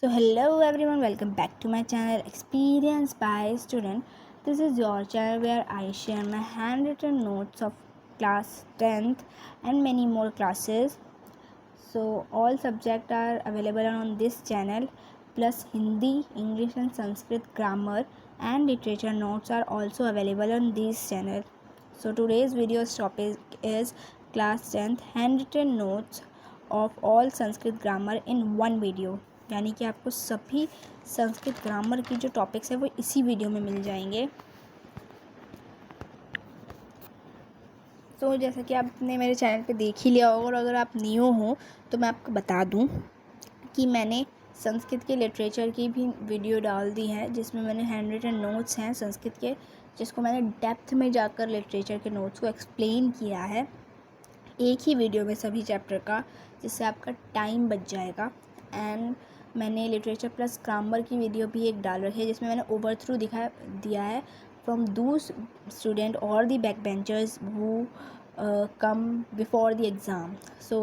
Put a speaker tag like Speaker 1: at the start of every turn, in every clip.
Speaker 1: So hello everyone, welcome back to my channel Experience by Student. This is your channel where I share my handwritten notes of class 10th and many more classes. So all subjects are available on this channel, plus Hindi, English and Sanskrit grammar and literature notes are also available on this channel. So today's video's topic is class 10th handwritten notes of all Sanskrit grammar in one video. यानी कि आपको सभी Sanskrit grammar की जो topics है वो इसी video में मिल जाएंगे। तो जैसा कि आपने मेरे चैनल पे देख ही लिया होगा, और अगर आप न्यू हो तो मैं आपको बता दूं कि मैंने संस्कृत के लिटरेचर की भी वीडियो डाल दी है, जिसमें मैंने हैंड रिटन नोट्स हैं संस्कृत के, जिसको मैंने डेप्थ में जाकर लिटरेचर के नोट्स को एक्सप्लेन किया है एक ही वीडियो में सभी चैप्टर का, जिससे आपका टाइम बच जाएगा। एंड मैंने लिटरेचर प्लस ग्रामर की वीडियो भी एक डाल रखी है, जिसमें मैंने ओवर थ्रू दिया है फ्रॉम दूस स्टूडेंट और the back benchers who come before the exam. So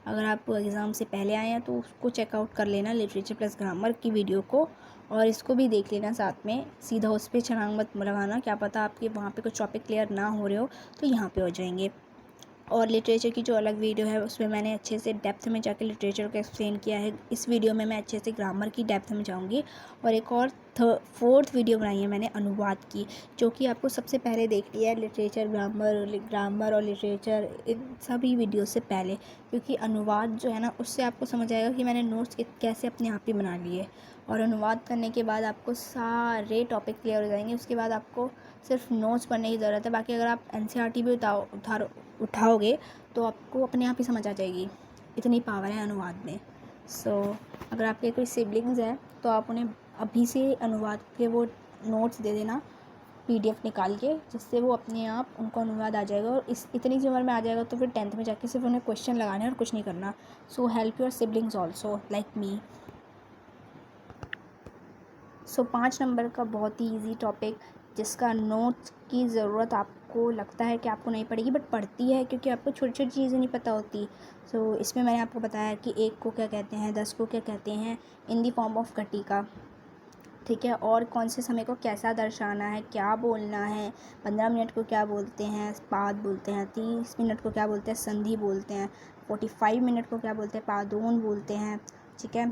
Speaker 1: अगर आप एग्ज़ाम से पहले आए हैं तो उसको चेकआउट कर लेना, लिटरेचर प्लस ग्रामर की वीडियो को, और इसको भी देख लेना साथ में। सीधा उस पर छलांग मत लगाना, क्या पता आपके वहाँ पे कुछ टॉपिक क्लियर ना हो रहे हो तो यहाँ पे हो जाएंगे। और लिटरेचर की जो अलग वीडियो है उसमें मैंने अच्छे से डेप्थ में जाकर लिटरेचर को एक्सप्लेन किया है। इस वीडियो में मैं अच्छे से ग्रामर की डेप्थ में जाऊंगी। और एक और फोर्थ वीडियो बनाई है मैंने अनुवाद की, जो कि आपको सबसे पहले देखनी है लिटरेचर ग्रामर और लिटरेचर इन सभी वीडियो से पहले, क्योंकि अनुवाद जो है ना उससे आपको समझ आएगा कि मैंने नोट्स कैसे अपने आप ही बना लिए। और अनुवाद करने के बाद आपको सारे टॉपिक क्लियर हो जाएंगे। उसके बाद आपको सिर्फ नोट्स पढ़ने की ज़रूरत है। बाकी अगर आप एनसीईआरटी भी उठाओगे तो आपको अपने आप ही समझ आ जाएगी, इतनी पावर है अनुवाद में। सो अगर आपके कोई सिबलिंग्स हैं तो आप उन्हें अभी से अनुवाद के वो नोट्स दे देना PDF निकाल के, जिससे वो अपने आप उनको अनुवाद आ जाएगा। और इस इतनी सी उम्र में आ जाएगा तो फिर 10th में जाके सिर्फ उन्हें क्वेश्चन लगाने हैं और कुछ नहीं करना। So help your siblings also like me. So 5 number का बहुत ही ईजी टॉपिक, जिसका नोट्स की ज़रूरत आपको लगता है कि आपको नहीं पड़ेगी, बट पड़ती है, क्योंकि आपको छोटी छोटी चीज़ें नहीं पता होती। सो इसमें मैंने आपको बताया कि 1 को क्या कहते हैं, 10 को क्या कहते हैं इन दी फॉर्म ऑफ घटिका, ठीक है। और कौन से समय को कैसा दर्शाना है, क्या बोलना है, 15 मिनट को क्या बोलते हैं, पाद बोलते हैं, 30 मिनट को क्या बोलते हैं, संधि बोलते हैं, 45 मिनट को क्या बोलते हैं, पादोन बोलते हैं, ठीक है।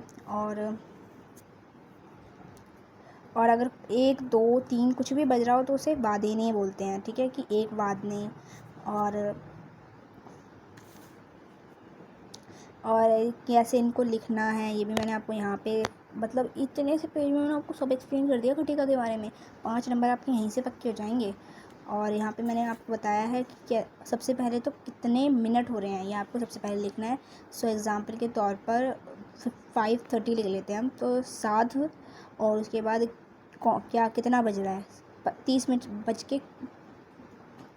Speaker 1: और अगर 1 2 3 कुछ भी बज रहा हो तो उसे वादेने बोलते हैं, ठीक है, कि एक वादने। और कैसे इनको लिखना है ये भी मैंने आपको यहाँ पे, मतलब इतने से पेज में मैंने आपको सब एक्सप्लेन कर दिया घटिका के बारे में। 5 नंबर आपके यहीं से पक्के हो जाएंगे। और यहाँ पे मैंने आपको बताया है कि क्या सबसे पहले तो कितने मिनट हो रहे हैं ये आपको सबसे पहले लिखना है। सो एग्ज़ाम्पल के तौर पर 5:30 लिख लेते हैं हम, तो 7, और उसके बाद क्या कितना बज रहा है, 30 मिनट बज के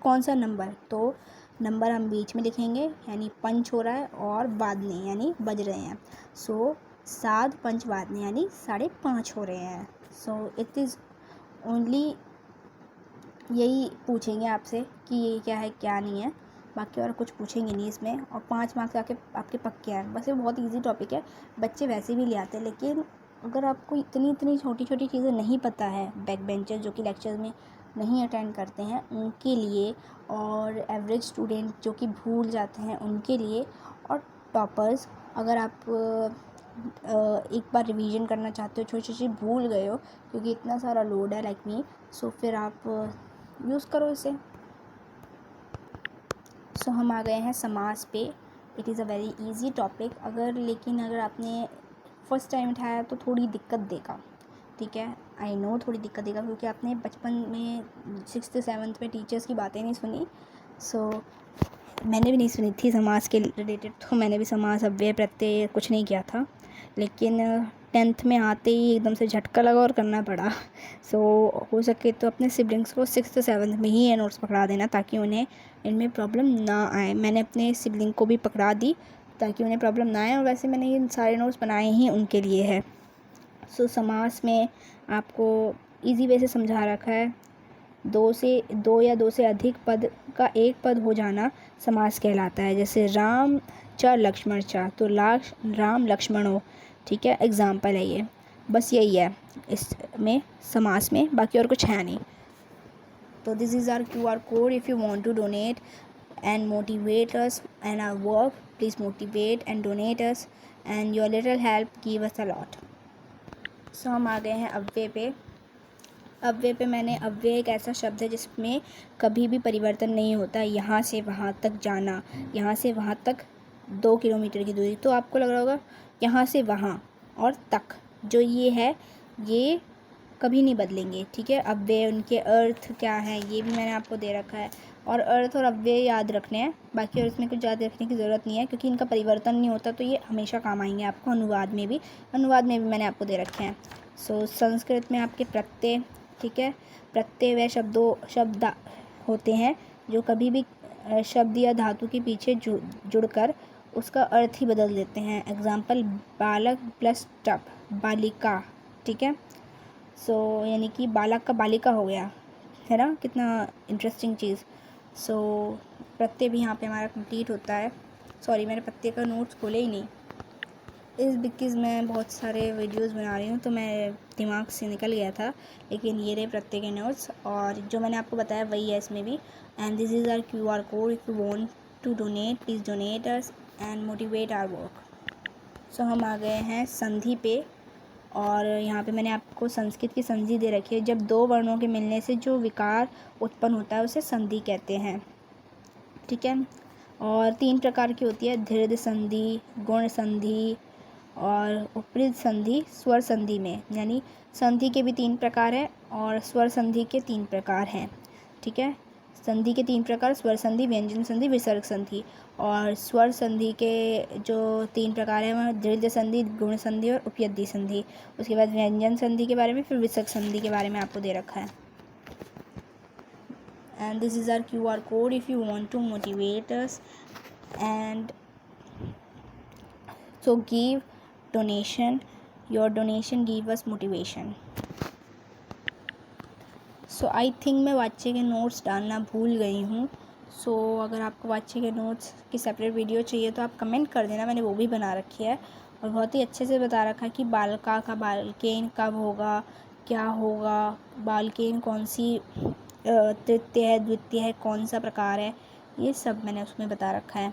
Speaker 1: कौन सा नंबर, तो नंबर हम बीच में लिखेंगे, यानी पंच हो रहा है, और वादने यानी बज रहे हैं। सो 7 पंच वादने यानी 5:30 हो रहे हैं। सो इट इज़ ओनली यही पूछेंगे आपसे कि ये क्या है क्या नहीं है, बाकी और कुछ पूछेंगे नहीं इसमें। और 5 मार्क्स आपके पक्के हैं। बस ये बहुत इजी टॉपिक है, बच्चे वैसे भी ले आते हैं। लेकिन अगर आपको इतनी इतनी छोटी छोटी चीज़ें नहीं पता है, बैक बेंचर जो कि लेक्चर्स में नहीं अटेंड करते हैं उनके लिए, और एवरेज स्टूडेंट जो कि भूल जाते हैं उनके लिए, और टॉपर्स, अगर आप एक बार रिवीजन करना चाहते हो, छोटी छोटी भूल गए हो क्योंकि इतना सारा लोड है लाइक मी, सो फिर आप यूज़ करो इसे। सो हम आ गए हैं समास पे। It is a very easy topic, लेकिन अगर आपने फर्स्ट टाइम उठाया तो थोड़ी दिक्कत देगा, ठीक है। आई नो थोड़ी दिक्कत देगा, क्योंकि आपने बचपन में 6th 7th में टीचर्स की बातें नहीं सुनी। सो मैंने भी नहीं सुनी थी समास के रिलेटेड, तो मैंने भी समास अव्यय प्रत्यय कुछ नहीं किया था। लेकिन 10th में आते ही एकदम से झटका लगा और करना पड़ा। सो हो सके तो अपने सिबलिंग्स को 6th 7th में ही ये नोट्स पकड़ा देना, ताकि उन्हें इनमें प्रॉब्लम ना आए। मैंने अपने सिबलिंग को भी पकड़ा दी ताकि उन्हें प्रॉब्लम ना आए, और वैसे मैंने ये सारे नोट्स बनाए ही उनके लिए है। सो समास में आपको इजी वे से समझा रखा है। 2 या 2 से अधिक पद का एक पद हो जाना समास कहलाता है। जैसे राम च लक्ष्मण च, तो राम लक्ष्मणों, ठीक है, एग्जाम्पल है ये, बस यही है इसमें समास में, बाकी और कुछ है नहीं। तो this is our QR code. If you want to donate and motivate us and our work, please motivate and donate us, and your little help give us a lot. So हम आ गए हैं अव्यय पे। अव्यय पे मैंने, अव्यय एक ऐसा शब्द है जिसमें कभी भी परिवर्तन नहीं होता। यहाँ से वहाँ तक जाना, यहाँ से वहाँ तक 2 किलोमीटर की दूरी, तो आपको लग रहा होगा यहाँ से वहाँ और तक जो ये है ये कभी नहीं बदलेंगे, ठीक है। अव्यय, उनके अर्थ क्या है ये भी मैंने आपको दे रखा है, और अर्थ और अव्यय याद रखने हैं, बाकी और इसमें कुछ याद रखने की ज़रूरत नहीं है क्योंकि इनका परिवर्तन नहीं होता, तो ये हमेशा काम आएंगे आपको। अनुवाद में भी मैंने आपको दे रखे हैं। सो संस्कृत में आपके प्रत्यय, ठीक है, प्रत्यय व शब्द होते हैं जो कभी भी शब्द या धातु के पीछे जुड़कर उसका अर्थ ही बदल देते हैं। एग्जाम्पल बालक प्लस टप, बालिका, ठीक है। सो यानी कि बालक का बालिका हो गया, है ना, कितना इंटरेस्टिंग चीज़। सो प्रत्यय भी यहाँ पे हमारा कंप्लीट होता है। सॉरी, मैंने प्रत्यय का नोट्स खोले ही नहीं इस बिकॉज़ मैं बहुत सारे वीडियोस बना रही हूँ तो मैं दिमाग से निकल गया था, लेकिन ये रहे प्रत्यय के नोट्स, और जो मैंने आपको बताया वही है इसमें भी। And this is our QR code. If you want to donate please donate us and motivate our work. So हम आ गए हैं संधि पे, और यहाँ पे मैंने आपको संस्कृत की संधि दे रखी है। जब 2 वर्णों के मिलने से जो विकार उत्पन्न होता है उसे संधि कहते हैं, ठीक है। और 3 प्रकार की होती है, दीर्घ संधि, गुण संधि और उपरिद संधि स्वर संधि में। यानी संधि के भी 3 प्रकार हैं और स्वर संधि के 3 प्रकार हैं, ठीक है। संधि के 3 प्रकार, स्वर संधि, व्यंजन संधि, विसर्ग संधि। और स्वर संधि के जो 3 प्रकार हैं वह दीर्घ संधि, गुण संधि और उपयद्धी संधि। उसके बाद व्यंजन संधि के बारे में, फिर विसर्ग संधि के बारे में आपको दे रखा है। And this is our QR code if you want to motivate us and so give donation. Your donation give us motivation. So I think मैं वाच्य के नोट्स डालना भूल गई हूँ। सो अगर आपको वाच्य के नोट्स की सेपरेट वीडियो चाहिए तो आप कमेंट कर देना, मैंने वो भी बना रखी है और बहुत ही अच्छे से बता रखा है कि बालका का बालकेन कब होगा, क्या होगा, बालकेन कौन सी तृतीय है, द्वितीय है, कौन सा प्रकार है, ये सब मैंने उसमें बता रखा है।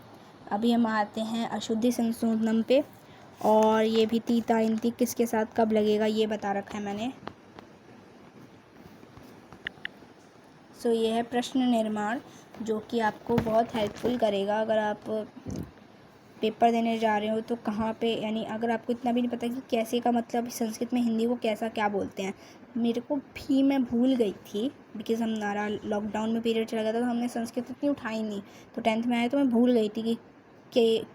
Speaker 1: अभी हम आते हैं अशुद्धि संशोधनम पे, और ये भी तीता इंती किसके साथ कब लगेगा ये बता रखा है मैंने। सो ये है प्रश्न निर्माण जो कि आपको बहुत हेल्पफुल करेगा अगर आप पेपर देने जा रहे हो तो कहाँ पे, यानी अगर आपको इतना भी नहीं पता कि कैसे का मतलब संस्कृत में हिंदी को कैसा क्या बोलते हैं। मेरे को भी, मैं भूल गई थी बिकॉज़ हमारा लॉकडाउन में पीरियड चला गया था तो हमने संस्कृत इतनी उठाई नहीं, तो 10th में आए तो मैं भूल गई थी कि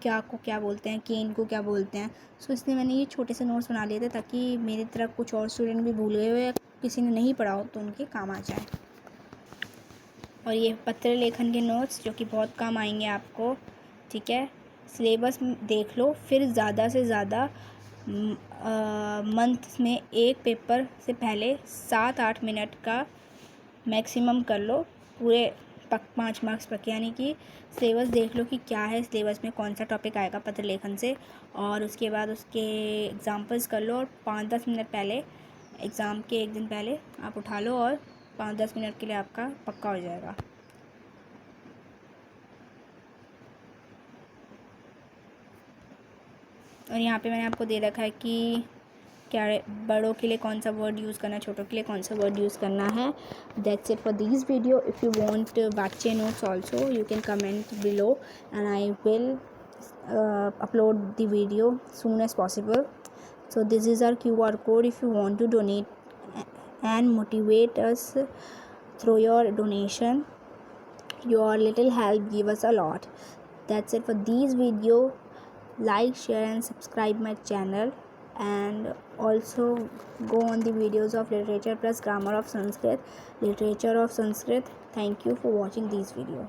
Speaker 1: क्या को क्या बोलते हैं, केन को क्या बोलते हैं। सो इसलिए मैंने ये छोटे से नोट्स बना लिए थे ताकि मेरी तरह कुछ और स्टूडेंट भी भूल गए हो या किसी ने नहीं पढ़ा हो तो उनके काम आ जाए। और ये पत्र लेखन के नोट्स जो कि बहुत काम आएंगे आपको, ठीक है। सिलेबस देख लो, फिर ज़्यादा से ज़्यादा मंथ में एक पेपर से पहले 7-8 मिनट का मैक्सिमम कर लो, पूरे 5 मार्क्स पक्के। यानी कि सिलेबस देख लो कि क्या है सिलेबस में, कौन सा टॉपिक आएगा पत्र लेखन से, और उसके बाद उसके एग्ज़ाम्पल्स कर लो और 5-10 मिनट पहले, एग्ज़ाम के 1 दिन पहले आप उठा लो और 5-10 मिनट के लिए आपका पक्का हो जाएगा। और यहाँ पे मैंने आपको दे रखा है कि क्या बड़ों के लिए कौन सा वर्ड यूज़ करना है, छोटों के लिए कौन सा वर्ड यूज़ करना है। That's it for this video. If you want watch notes also you can comment below and I will upload the video soon as possible. So this is our QR code if you want to donate and motivate us through your donation. Your little help give us a lot. That's it for this video. Like, share and subscribe my channel, and also go on the videos of literature plus grammar of Sanskrit, literature of Sanskrit. Thank you for watching this video.